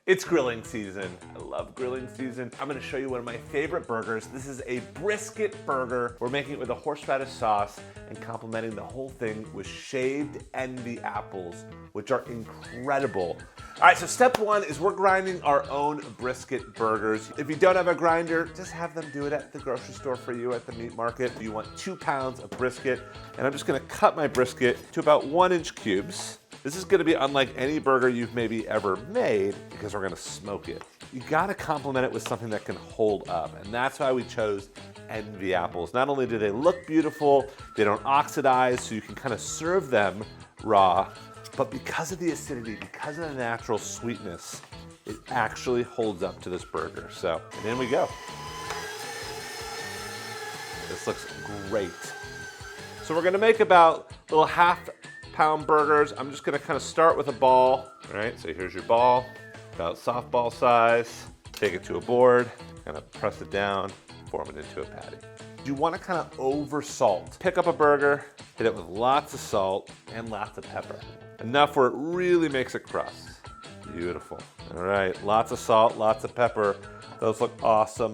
It's grilling season. I love grilling season. I'm gonna show you one of my favorite burgers. This is a brisket burger. We're making it with a horseradish sauce and complementing the whole thing with shaved envy apples, which are incredible. All right, so step one is we're grinding our own brisket burgers. If you don't have a grinder, just have them do it at the grocery store for you at the meat market. You want 2 pounds of brisket, and I'm just gonna cut my brisket to about 1-inch cubes. This is gonna be unlike any burger you've maybe ever made because we're gonna smoke it. You gotta complement it with something that can hold up, and that's why we chose envy apples. Not only do they look beautiful, they don't oxidize, so you can kind of serve them raw, but because of the acidity, because of the natural sweetness, it actually holds up to this burger. So, and in we go. This looks great. So we're gonna make about little half-pound burgers. I'm just gonna kind of start with a ball. All right, so here's your ball, about softball size. Take it to a board, kind of press it down, form it into a patty. You wanna kind of over salt. Pick up a burger, hit it with lots of salt and lots of pepper. Enough where it really makes a crust. Beautiful. All right, lots of salt, lots of pepper. Those look awesome.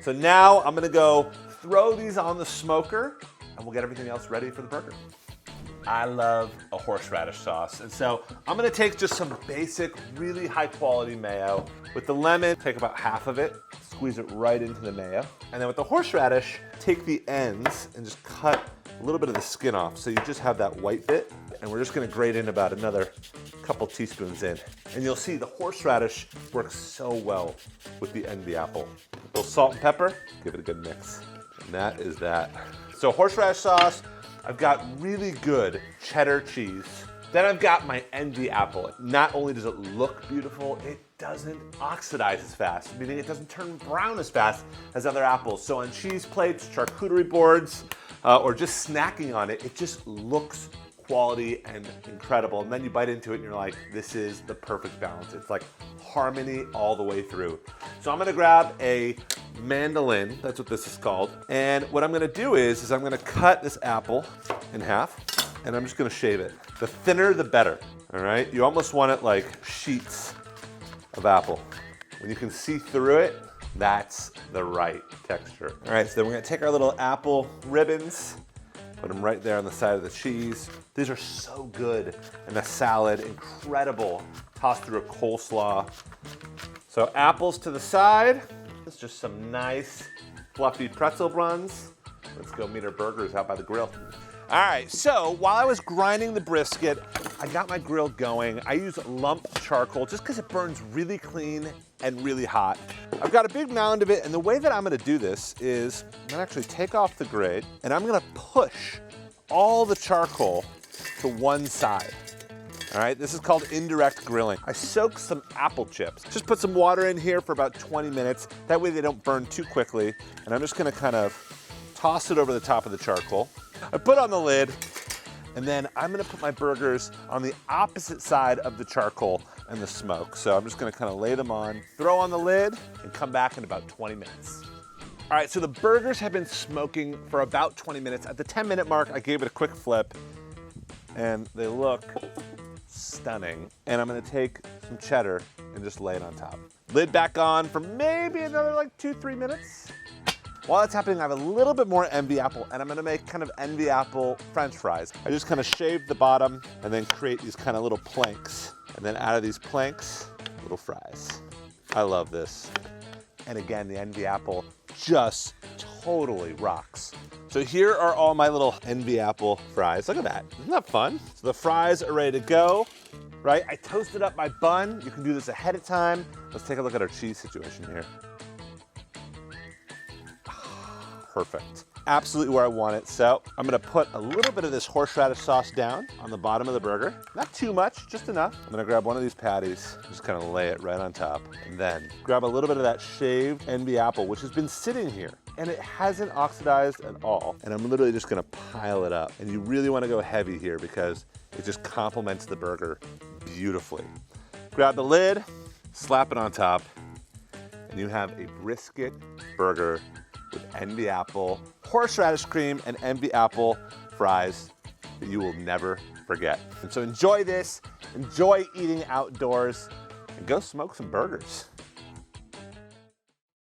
So now I'm gonna go throw these on the smoker and we'll get everything else ready for the burger. I love a horseradish sauce. And so I'm gonna take just some basic, really high quality mayo. With the lemon, take about half of it, squeeze it right into the mayo. And then with the horseradish, take the ends and just cut a little bit of the skin off. So you just have that white bit. And we're just gonna grate in about another couple teaspoons in. And you'll see the horseradish works so well with the envy apple. A little salt and pepper, give it a good mix. And that is that. So horseradish sauce, I've got really good cheddar cheese. Then I've got my envy apple. Not only does it look beautiful, it doesn't oxidize as fast, meaning it doesn't turn brown as fast as other apples. So on cheese plates, charcuterie boards, or just snacking on it, it just looks quality and incredible. And then you bite into it and you're like, this is the perfect balance. It's like harmony all the way through. So I'm gonna grab a mandolin, that's what this is called. And what I'm gonna do is I'm gonna cut this apple in half and I'm just gonna shave it. The thinner, the better, all right? You almost want it like sheets of apple. When you can see through it, that's the right texture. All right, so then we're gonna take our little apple ribbons, put them right there on the side of the cheese. These are so good. And the salad, incredible. Tossed through a coleslaw. So apples to the side. This is just some nice fluffy pretzel buns. Let's go meet our burgers out by the grill. All right, so while I was grinding the brisket, I got my grill going. I use lump charcoal just because it burns really clean and really hot. I've got a big mound of it, and the way that I'm gonna do this is I'm gonna actually take off the grate, and I'm gonna push all the charcoal to one side. All right, this is called indirect grilling. I soak some apple chips. Just put some water in here for about 20 minutes. That way they don't burn too quickly. And I'm just gonna kind of toss it over the top of the charcoal. I put on the lid, and then I'm gonna put my burgers on the opposite side of the charcoal and the smoke. So I'm just gonna kind of lay them on, throw on the lid, and come back in about 20 minutes. All right, so the burgers have been smoking for about 20 minutes. At the 10-minute mark, I gave it a quick flip, and they look stunning. And I'm gonna take some cheddar and just lay it on top. Lid back on for maybe another like 2-3 minutes. While that's happening, I have a little bit more envy apple, and I'm gonna make kind of envy apple French fries. I just kind of shave the bottom and then create these kind of little planks. And then out of these planks, little fries. I love this. And again, the envy apple just totally rocks. So here are all my little envy apple fries. Look at that, isn't that fun? So the fries are ready to go, right? I toasted up my bun. You can do this ahead of time. Let's take a look at our cheese situation here. Perfect. Absolutely where I want it. So I'm gonna put a little bit of this horseradish sauce down on the bottom of the burger. Not too much, just enough. I'm gonna grab one of these patties, just kind of lay it right on top. And then grab a little bit of that shaved envy apple, which has been sitting here. And it hasn't oxidized at all. And I'm literally just gonna pile it up. And you really wanna go heavy here because it just complements the burger beautifully. Grab the lid, slap it on top, and you have a brisket burger with envy apple, horseradish cream, and envy apple fries that you will never forget. And so enjoy this, enjoy eating outdoors, and go smoke some burgers.